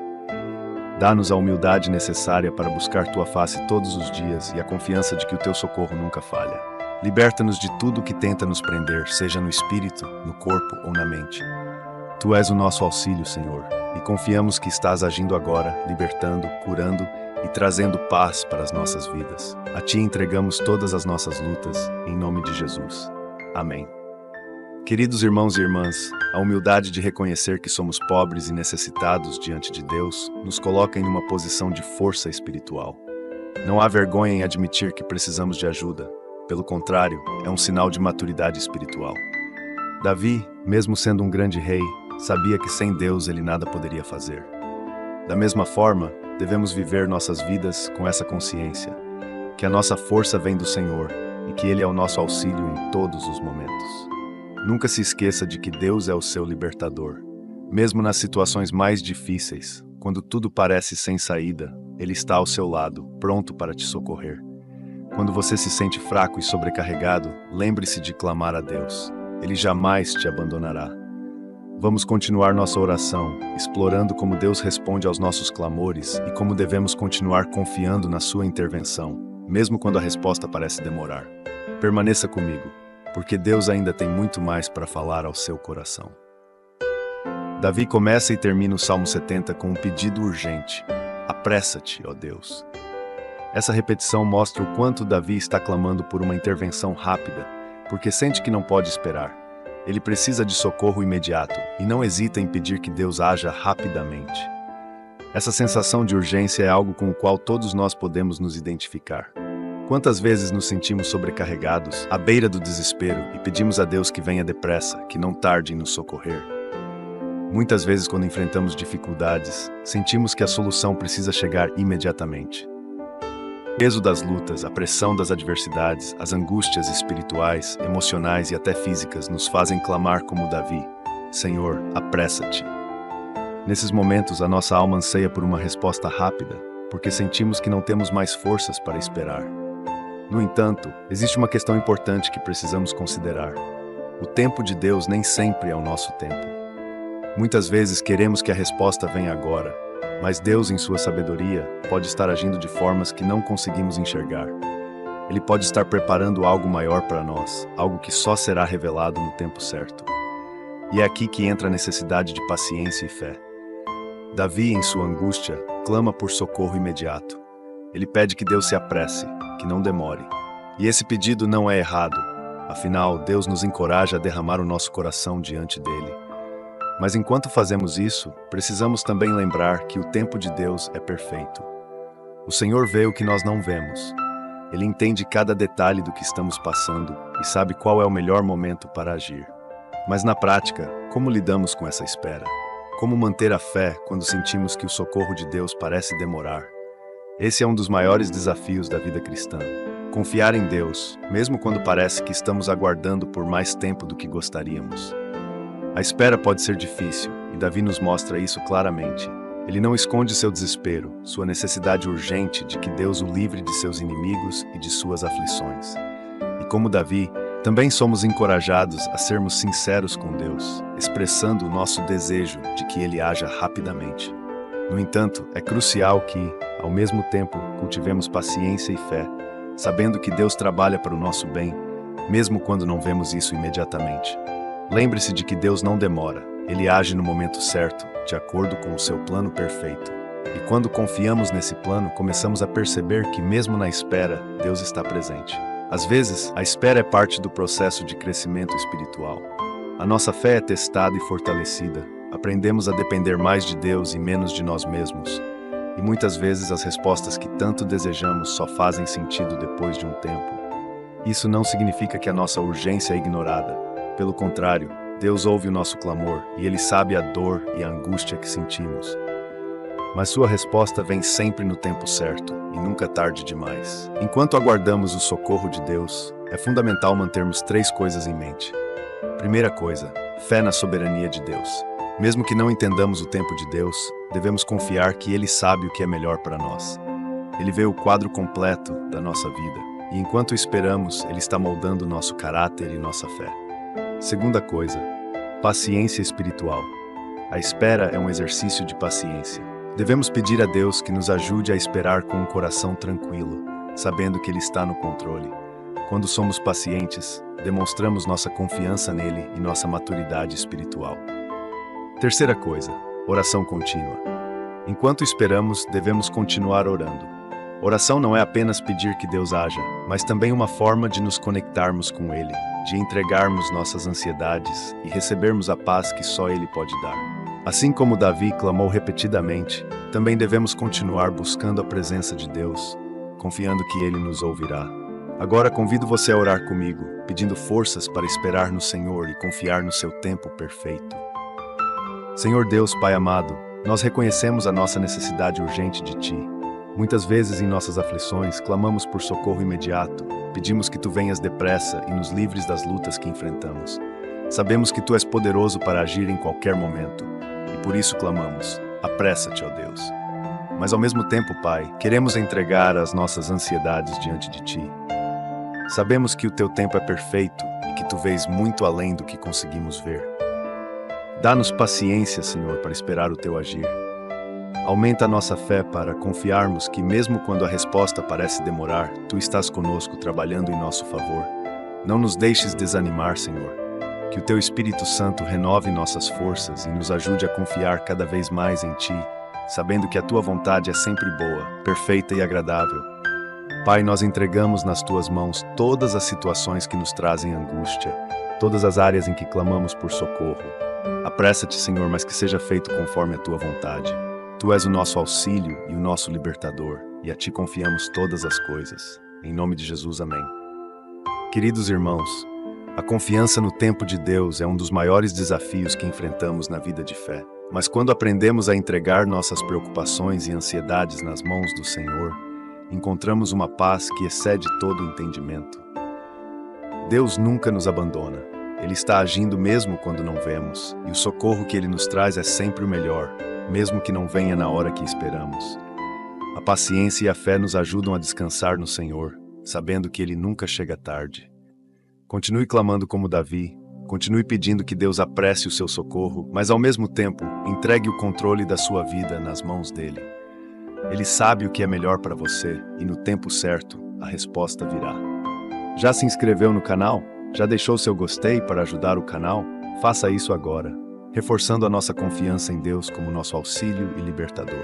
S1: Dá-nos a humildade necessária para buscar Tua face todos os dias e a confiança de que o Teu socorro nunca falha. Liberta-nos de tudo que tenta nos prender, seja no espírito, no corpo ou na mente. Tu és o nosso auxílio, Senhor, e confiamos que estás agindo agora, libertando, curando e trazendo paz para as nossas vidas. A Ti entregamos todas as nossas lutas, em nome de Jesus. Amém. Queridos irmãos e irmãs, a humildade de reconhecer que somos pobres e necessitados diante de Deus nos coloca em uma posição de força espiritual. Não há vergonha em admitir que precisamos de ajuda. Pelo contrário, é um sinal de maturidade espiritual. Davi, mesmo sendo um grande rei, sabia que sem Deus ele nada poderia fazer. Da mesma forma, devemos viver nossas vidas com essa consciência, que a nossa força vem do Senhor e que Ele é o nosso auxílio em todos os momentos. Nunca se esqueça de que Deus é o seu libertador. Mesmo nas situações mais difíceis, quando tudo parece sem saída, Ele está ao seu lado, pronto para te socorrer. Quando você se sente fraco e sobrecarregado, lembre-se de clamar a Deus. Ele jamais te abandonará. Vamos continuar nossa oração, explorando como Deus responde aos nossos clamores e como devemos continuar confiando na sua intervenção, mesmo quando a resposta parece demorar. Permaneça comigo, porque Deus ainda tem muito mais para falar ao seu coração. Davi começa e termina o Salmo 70 com um pedido urgente: apressa-te, ó Deus. Essa repetição mostra o quanto Davi está clamando por uma intervenção rápida, porque sente que não pode esperar. Ele precisa de socorro imediato e não hesita em pedir que Deus haja rapidamente. Essa sensação de urgência é algo com o qual todos nós podemos nos identificar. Quantas vezes nos sentimos sobrecarregados, à beira do desespero, e pedimos a Deus que venha depressa, que não tarde em nos socorrer? Muitas vezes, quando enfrentamos dificuldades, sentimos que a solução precisa chegar imediatamente. O peso das lutas, a pressão das adversidades, as angústias espirituais, emocionais e até físicas nos fazem clamar como Davi: Senhor, apressa-te. Nesses momentos, a nossa alma anseia por uma resposta rápida, porque sentimos que não temos mais forças para esperar. No entanto, existe uma questão importante que precisamos considerar. O tempo de Deus nem sempre é o nosso tempo. Muitas vezes queremos que a resposta venha agora, mas Deus, em sua sabedoria, pode estar agindo de formas que não conseguimos enxergar. Ele pode estar preparando algo maior para nós, algo que só será revelado no tempo certo. E é aqui que entra a necessidade de paciência e fé. Davi, em sua angústia, clama por socorro imediato. Ele pede que Deus se apresse, que não demore. E esse pedido não é errado. Afinal, Deus nos encoraja a derramar o nosso coração diante dele. Mas enquanto fazemos isso, precisamos também lembrar que o tempo de Deus é perfeito. O Senhor vê o que nós não vemos. Ele entende cada detalhe do que estamos passando e sabe qual é o melhor momento para agir. Mas na prática, como lidamos com essa espera? Como manter a fé quando sentimos que o socorro de Deus parece demorar? Esse é um dos maiores desafios da vida cristã. Confiar em Deus, mesmo quando parece que estamos aguardando por mais tempo do que gostaríamos. A espera pode ser difícil, e Davi nos mostra isso claramente. Ele não esconde seu desespero, sua necessidade urgente de que Deus o livre de seus inimigos e de suas aflições. E como Davi, também somos encorajados a sermos sinceros com Deus, expressando o nosso desejo de que Ele haja rapidamente. No entanto, é crucial que, ao mesmo tempo, cultivemos paciência e fé, sabendo que Deus trabalha para o nosso bem, mesmo quando não vemos isso imediatamente. Lembre-se de que Deus não demora, Ele age no momento certo, de acordo com o seu plano perfeito. E quando confiamos nesse plano, começamos a perceber que, mesmo na espera, Deus está presente. Às vezes, a espera é parte do processo de crescimento espiritual. A nossa fé é testada e fortalecida. Aprendemos a depender mais de Deus e menos de nós mesmos. E muitas vezes as respostas que tanto desejamos só fazem sentido depois de um tempo. Isso não significa que a nossa urgência é ignorada. Pelo contrário, Deus ouve o nosso clamor e Ele sabe a dor e a angústia que sentimos. Mas sua resposta vem sempre no tempo certo e nunca tarde demais. Enquanto aguardamos o socorro de Deus, é fundamental mantermos 3 coisas em mente. Primeira coisa, fé na soberania de Deus. Mesmo que não entendamos o tempo de Deus, devemos confiar que Ele sabe o que é melhor para nós. Ele vê o quadro completo da nossa vida, e enquanto esperamos, Ele está moldando nosso caráter e nossa fé. Segunda coisa, paciência espiritual. A espera é um exercício de paciência. Devemos pedir a Deus que nos ajude a esperar com um coração tranquilo, sabendo que Ele está no controle. Quando somos pacientes, demonstramos nossa confiança nele e nossa maturidade espiritual. Terceira coisa, oração contínua. Enquanto esperamos, devemos continuar orando. Oração não é apenas pedir que Deus haja, mas também uma forma de nos conectarmos com Ele, de entregarmos nossas ansiedades e recebermos a paz que só Ele pode dar. Assim como Davi clamou repetidamente, também devemos continuar buscando a presença de Deus, confiando que Ele nos ouvirá. Agora convido você a orar comigo, pedindo forças para esperar no Senhor e confiar no seu tempo perfeito. Senhor Deus, Pai amado, nós reconhecemos a nossa necessidade urgente de Ti. Muitas vezes em nossas aflições, clamamos por socorro imediato, pedimos que Tu venhas depressa e nos livres das lutas que enfrentamos. Sabemos que Tu és poderoso para agir em qualquer momento, e por isso clamamos, apressa-te, ó Deus. Mas ao mesmo tempo, Pai, queremos entregar as nossas ansiedades diante de Ti. Sabemos que o Teu tempo é perfeito e que Tu vês muito além do que conseguimos ver. Dá-nos paciência, Senhor, para esperar o Teu agir. Aumenta a nossa fé para confiarmos que, mesmo quando a resposta parece demorar, Tu estás conosco trabalhando em nosso favor. Não nos deixes desanimar, Senhor. Que o Teu Espírito Santo renove nossas forças e nos ajude a confiar cada vez mais em Ti, sabendo que a Tua vontade é sempre boa, perfeita e agradável. Pai, nós entregamos nas Tuas mãos todas as situações que nos trazem angústia, todas as áreas em que clamamos por socorro. Apressa-te, Senhor, mas que seja feito conforme a Tua vontade. Tu és o nosso auxílio e o nosso libertador, e a Ti confiamos todas as coisas. Em nome de Jesus, amém. Queridos irmãos, a confiança no tempo de Deus é um dos maiores desafios que enfrentamos na vida de fé. Mas quando aprendemos a entregar nossas preocupações e ansiedades nas mãos do Senhor, encontramos uma paz que excede todo o entendimento. Deus nunca nos abandona. Ele está agindo mesmo quando não vemos, e o socorro que Ele nos traz é sempre o melhor, mesmo que não venha na hora que esperamos. A paciência e a fé nos ajudam a descansar no Senhor, sabendo que Ele nunca chega tarde. Continue clamando como Davi, continue pedindo que Deus apresse o seu socorro, mas ao mesmo tempo, entregue o controle da sua vida nas mãos dele. Ele sabe o que é melhor para você e no tempo certo, a resposta virá. Já se inscreveu no canal? Já deixou seu gostei para ajudar o canal? Faça isso agora, reforçando a nossa confiança em Deus como nosso auxílio e libertador.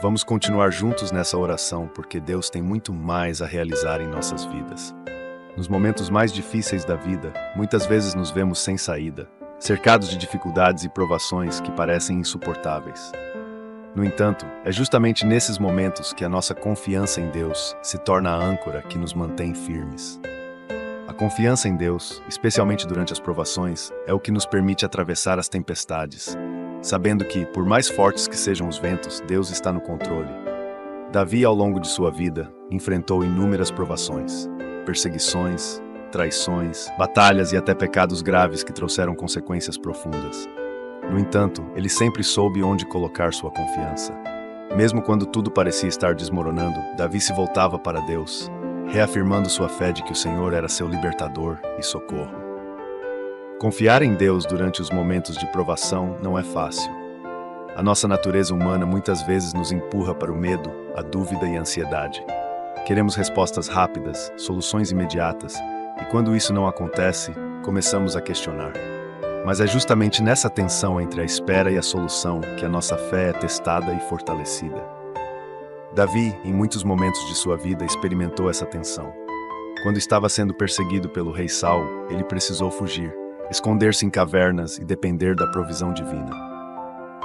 S1: Vamos continuar juntos nessa oração porque Deus tem muito mais a realizar em nossas vidas. Nos momentos mais difíceis da vida, muitas vezes nos vemos sem saída, cercados de dificuldades e provações que parecem insuportáveis. No entanto, é justamente nesses momentos que a nossa confiança em Deus se torna a âncora que nos mantém firmes. A confiança em Deus, especialmente durante as provações, é o que nos permite atravessar as tempestades, sabendo que, por mais fortes que sejam os ventos, Deus está no controle. Davi, ao longo de sua vida, enfrentou inúmeras provações, perseguições, traições, batalhas e até pecados graves que trouxeram consequências profundas. No entanto, ele sempre soube onde colocar sua confiança. Mesmo quando tudo parecia estar desmoronando, Davi se voltava para Deus, reafirmando sua fé de que o Senhor era seu libertador e socorro. Confiar em Deus durante os momentos de provação não é fácil. A nossa natureza humana muitas vezes nos empurra para o medo, a dúvida e a ansiedade. Queremos respostas rápidas, soluções imediatas, e quando isso não acontece, começamos a questionar. Mas é justamente nessa tensão entre a espera e a solução que a nossa fé é testada e fortalecida. Davi, em muitos momentos de sua vida, experimentou essa tensão. Quando estava sendo perseguido pelo rei Saul, ele precisou fugir, esconder-se em cavernas e depender da provisão divina.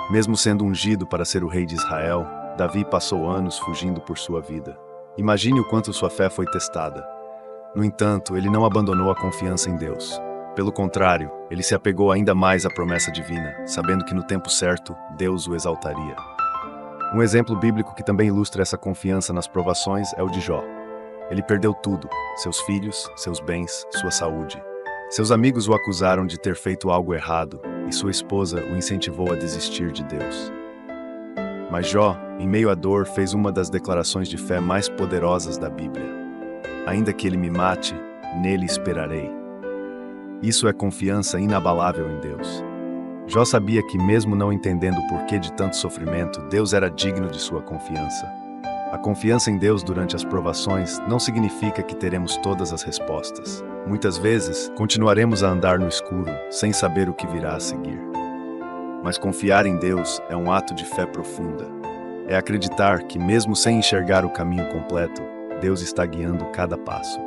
S1: Mesmo sendo ungido para ser o rei de Israel, Davi passou anos fugindo por sua vida. Imagine o quanto sua fé foi testada. No entanto, ele não abandonou a confiança em Deus. Pelo contrário, ele se apegou ainda mais à promessa divina, sabendo que no tempo certo, Deus o exaltaria. Um exemplo bíblico que também ilustra essa confiança nas provações é o de Jó. Ele perdeu tudo: seus filhos, seus bens, sua saúde. Seus amigos o acusaram de ter feito algo errado, e sua esposa o incentivou a desistir de Deus. Mas Jó, em meio à dor, fez uma das declarações de fé mais poderosas da Bíblia. Ainda que ele me mate, nele esperarei. Isso é confiança inabalável em Deus. Jó sabia que, mesmo não entendendo o porquê de tanto sofrimento, Deus era digno de sua confiança. A confiança em Deus durante as provações não significa que teremos todas as respostas. Muitas vezes, continuaremos a andar no escuro, sem saber o que virá a seguir. Mas confiar em Deus é um ato de fé profunda. É acreditar que, mesmo sem enxergar o caminho completo, Deus está guiando cada passo.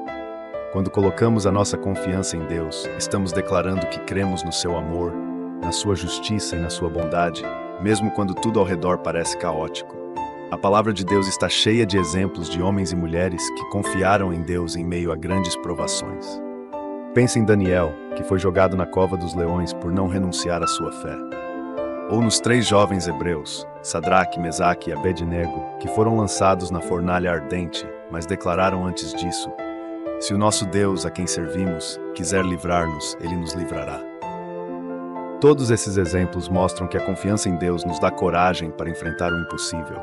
S1: Quando colocamos a nossa confiança em Deus, estamos declarando que cremos no seu amor, na sua justiça e na sua bondade, mesmo quando tudo ao redor parece caótico. A palavra de Deus está cheia de exemplos de homens e mulheres que confiaram em Deus em meio a grandes provações. Pense em Daniel, que foi jogado na cova dos leões por não renunciar à sua fé. Ou nos 3 jovens hebreus, Sadraque, Mesaque e Abednego, que foram lançados na fornalha ardente, mas declararam antes disso: se o nosso Deus, a quem servimos, quiser livrar-nos, ele nos livrará. Todos esses exemplos mostram que a confiança em Deus nos dá coragem para enfrentar o impossível.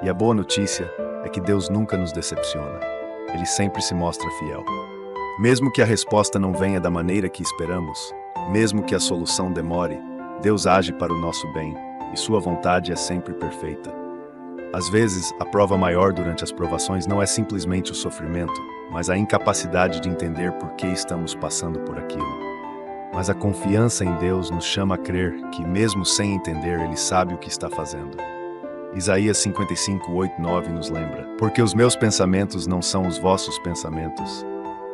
S1: E a boa notícia é que Deus nunca nos decepciona. Ele sempre se mostra fiel. Mesmo que a resposta não venha da maneira que esperamos, mesmo que a solução demore, Deus age para o nosso bem, e sua vontade é sempre perfeita. Às vezes, a prova maior durante as provações não é simplesmente o sofrimento, mas a incapacidade de entender por que estamos passando por aquilo. Mas a confiança em Deus nos chama a crer que, mesmo sem entender, Ele sabe o que está fazendo. Isaías 55, 8, 9 nos lembra: porque os meus pensamentos não são os vossos pensamentos,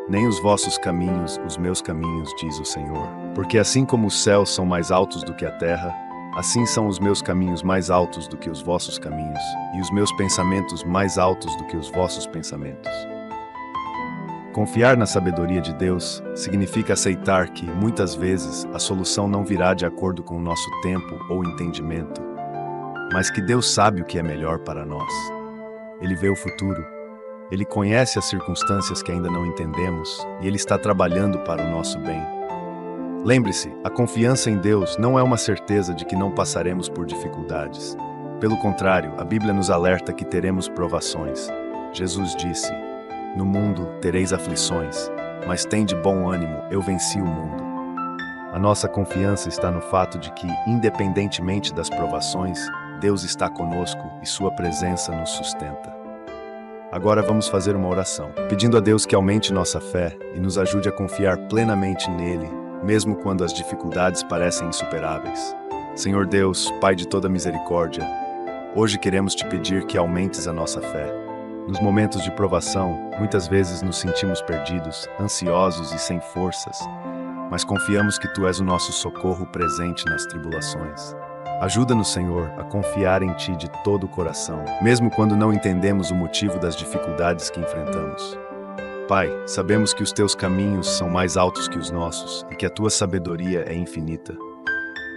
S1: nem os vossos caminhos os meus caminhos, diz o Senhor. Porque assim como os céus são mais altos do que a terra, assim são os meus caminhos mais altos do que os vossos caminhos, e os meus pensamentos mais altos do que os vossos pensamentos. Confiar na sabedoria de Deus significa aceitar que, muitas vezes, a solução não virá de acordo com o nosso tempo ou entendimento, mas que Deus sabe o que é melhor para nós. Ele vê o futuro, Ele conhece as circunstâncias que ainda não entendemos e Ele está trabalhando para o nosso bem. Lembre-se, a confiança em Deus não é uma certeza de que não passaremos por dificuldades. Pelo contrário, a Bíblia nos alerta que teremos provações. Jesus disse: no mundo tereis aflições, mas tende bom ânimo, eu venci o mundo. A nossa confiança está no fato de que, independentemente das provações, Deus está conosco e sua presença nos sustenta. Agora vamos fazer uma oração, pedindo a Deus que aumente nossa fé e nos ajude a confiar plenamente nele, mesmo quando as dificuldades parecem insuperáveis. Senhor Deus, Pai de toda misericórdia, hoje queremos te pedir que aumentes a nossa fé. Nos momentos de provação, muitas vezes nos sentimos perdidos, ansiosos e sem forças, mas confiamos que Tu és o nosso socorro presente nas tribulações. Ajuda-nos, Senhor, a confiar em Ti de todo o coração, mesmo quando não entendemos o motivo das dificuldades que enfrentamos. Pai, sabemos que os Teus caminhos são mais altos que os nossos e que a Tua sabedoria é infinita.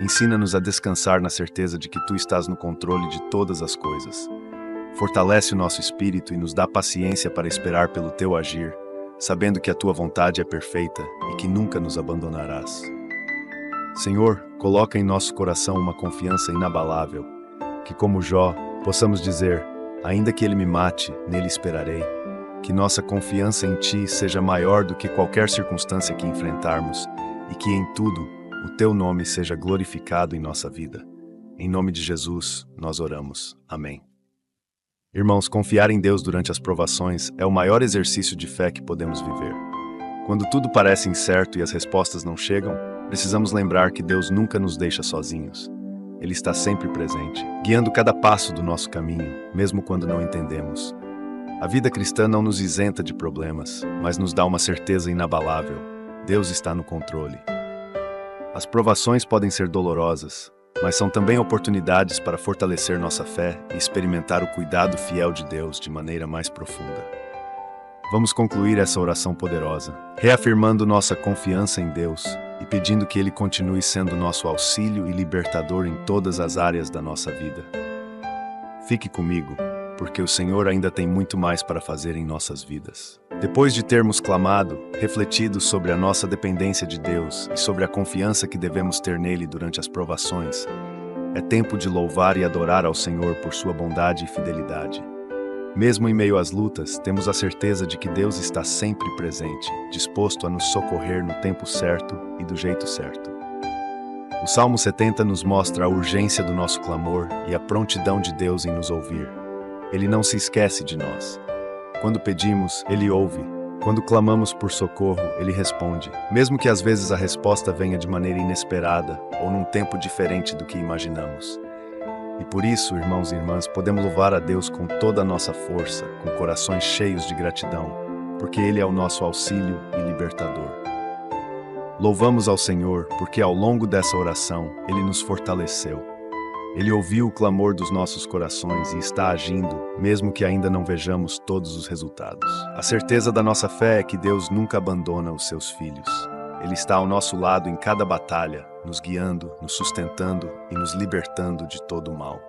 S1: Ensina-nos a descansar na certeza de que Tu estás no controle de todas as coisas. Fortalece o nosso espírito e nos dá paciência para esperar pelo Teu agir, sabendo que a Tua vontade é perfeita e que nunca nos abandonarás. Senhor, coloca em nosso coração uma confiança inabalável, que como Jó, possamos dizer: ainda que ele me mate, nele esperarei. Que nossa confiança em Ti seja maior do que qualquer circunstância que enfrentarmos e que em tudo o Teu nome seja glorificado em nossa vida. Em nome de Jesus, nós oramos. Amém. Irmãos, confiar em Deus durante as provações é o maior exercício de fé que podemos viver. Quando tudo parece incerto e as respostas não chegam, Precisamos lembrar que Deus nunca nos deixa sozinhos. Ele está sempre presente, guiando cada passo do nosso caminho, mesmo quando não entendemos. A vida cristã não nos isenta de problemas, mas nos dá uma certeza inabalável: Deus está no controle. As provações podem ser dolorosas, mas são também oportunidades para fortalecer nossa fé e experimentar o cuidado fiel de Deus de maneira mais profunda. Vamos concluir essa oração poderosa, reafirmando nossa confiança em Deus e pedindo que Ele continue sendo nosso auxílio e libertador em todas as áreas da nossa vida. Fique comigo, porque o Senhor ainda tem muito mais para fazer em nossas vidas. Depois de termos clamado, refletido sobre a nossa dependência de Deus e sobre a confiança que devemos ter nele durante as provações, é tempo de louvar e adorar ao Senhor por sua bondade e fidelidade. Mesmo em meio às lutas, temos a certeza de que Deus está sempre presente, disposto a nos socorrer no tempo certo e do jeito certo. O Salmo 70 nos mostra a urgência do nosso clamor e a prontidão de Deus em nos ouvir. Ele não se esquece de nós. Quando pedimos, Ele ouve. Quando clamamos por socorro, Ele responde, mesmo que às vezes a resposta venha de maneira inesperada ou num tempo diferente do que imaginamos. E por isso, irmãos e irmãs, podemos louvar a Deus com toda a nossa força, com corações cheios de gratidão, porque Ele é o nosso auxílio e libertador. Louvamos ao Senhor, porque ao longo dessa oração, Ele nos fortaleceu. Ele ouviu o clamor dos nossos corações e está agindo, mesmo que ainda não vejamos todos os resultados. A certeza da nossa fé é que Deus nunca abandona os seus filhos. Ele está ao nosso lado em cada batalha, nos guiando, nos sustentando e nos libertando de todo o mal.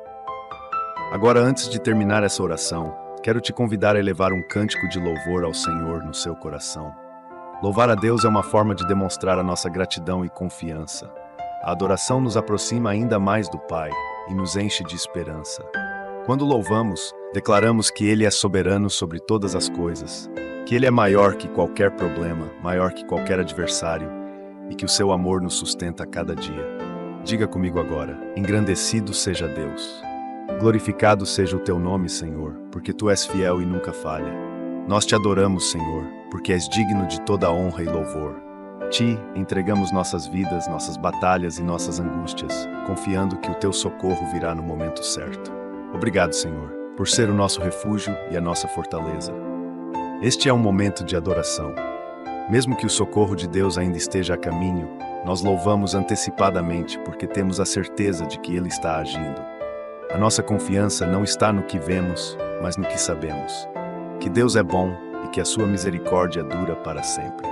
S1: Agora, antes de terminar essa oração, quero te convidar a elevar um cântico de louvor ao Senhor no seu coração. Louvar a Deus é uma forma de demonstrar a nossa gratidão e confiança. A adoração nos aproxima ainda mais do Pai e nos enche de esperança. Quando louvamos, declaramos que Ele é soberano sobre todas as coisas, que Ele é maior que qualquer problema, maior que qualquer adversário, e que o seu amor nos sustenta a cada dia. Diga comigo agora: engrandecido seja Deus. Glorificado seja o teu nome, Senhor, porque tu és fiel e nunca falha. Nós te adoramos, Senhor, porque és digno de toda honra e louvor. Ti entregamos nossas vidas, nossas batalhas e nossas angústias, confiando que o teu socorro virá no momento certo. Obrigado, Senhor, por ser o nosso refúgio e a nossa fortaleza. Este é um momento de adoração. Mesmo que o socorro de Deus ainda esteja a caminho, nós louvamos antecipadamente porque temos a certeza de que Ele está agindo. A nossa confiança não está no que vemos, mas no que sabemos. Que Deus é bom e que a sua misericórdia dura para sempre.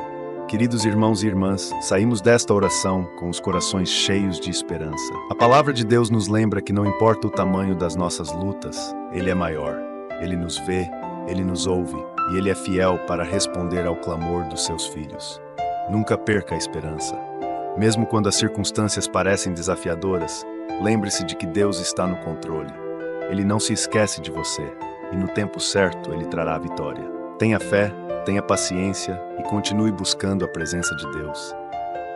S1: Queridos irmãos e irmãs, saímos desta oração com os corações cheios de esperança. A palavra de Deus nos lembra que não importa o tamanho das nossas lutas, Ele é maior. Ele nos vê, Ele nos ouve e Ele é fiel para responder ao clamor dos seus filhos. Nunca perca a esperança. Mesmo quando as circunstâncias parecem desafiadoras, lembre-se de que Deus está no controle. Ele não se esquece de você e no tempo certo Ele trará a vitória. Tenha fé, tenha paciência e continue buscando a presença de Deus.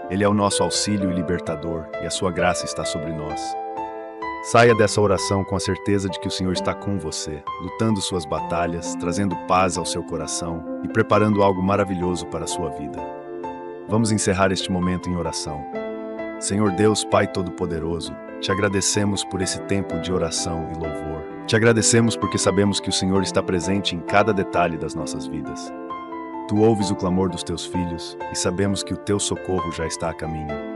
S1: Ele é o nosso auxílio e libertador e a sua graça está sobre nós. Saia dessa oração com a certeza de que o Senhor está com você, lutando suas batalhas, trazendo paz ao seu coração e preparando algo maravilhoso para a sua vida. Vamos encerrar este momento em oração. Senhor Deus, Pai Todo-Poderoso, te agradecemos por esse tempo de oração e louvor. Te agradecemos porque sabemos que o Senhor está presente em cada detalhe das nossas vidas. Tu ouves o clamor dos teus filhos e sabemos que o teu socorro já está a caminho.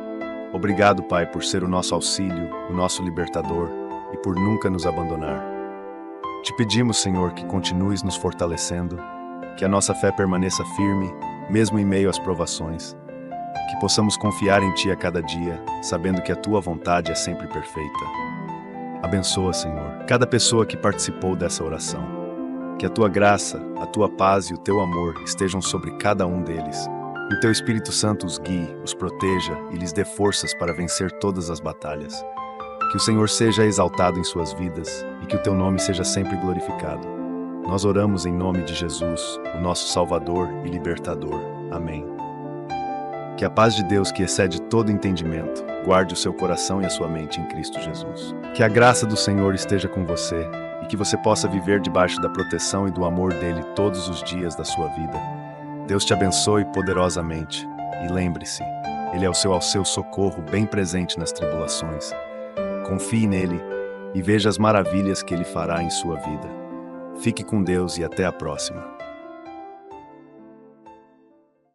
S1: Obrigado, Pai, por ser o nosso auxílio, o nosso libertador e por nunca nos abandonar. Te pedimos, Senhor, que continues nos fortalecendo, que a nossa fé permaneça firme, mesmo em meio às provações, que possamos confiar em Ti a cada dia, sabendo que a Tua vontade é sempre perfeita. Abençoa, Senhor, cada pessoa que participou dessa oração. Que a Tua graça, a Tua paz e o Teu amor estejam sobre cada um deles. Que o Teu Espírito Santo os guie, os proteja e lhes dê forças para vencer todas as batalhas. Que o Senhor seja exaltado em suas vidas e que o Teu nome seja sempre glorificado. Nós oramos em nome de Jesus, o nosso Salvador e Libertador. Amém. Que a paz de Deus, que excede todo entendimento, guarde o seu coração e a sua mente em Cristo Jesus. Que a graça do Senhor esteja com você e que você possa viver debaixo da proteção e do amor dele todos os dias da sua vida. Deus te abençoe poderosamente e lembre-se, Ele é o seu socorro bem presente nas tribulações. Confie nele e veja as maravilhas que ele fará em sua vida. Fique com Deus e até a próxima.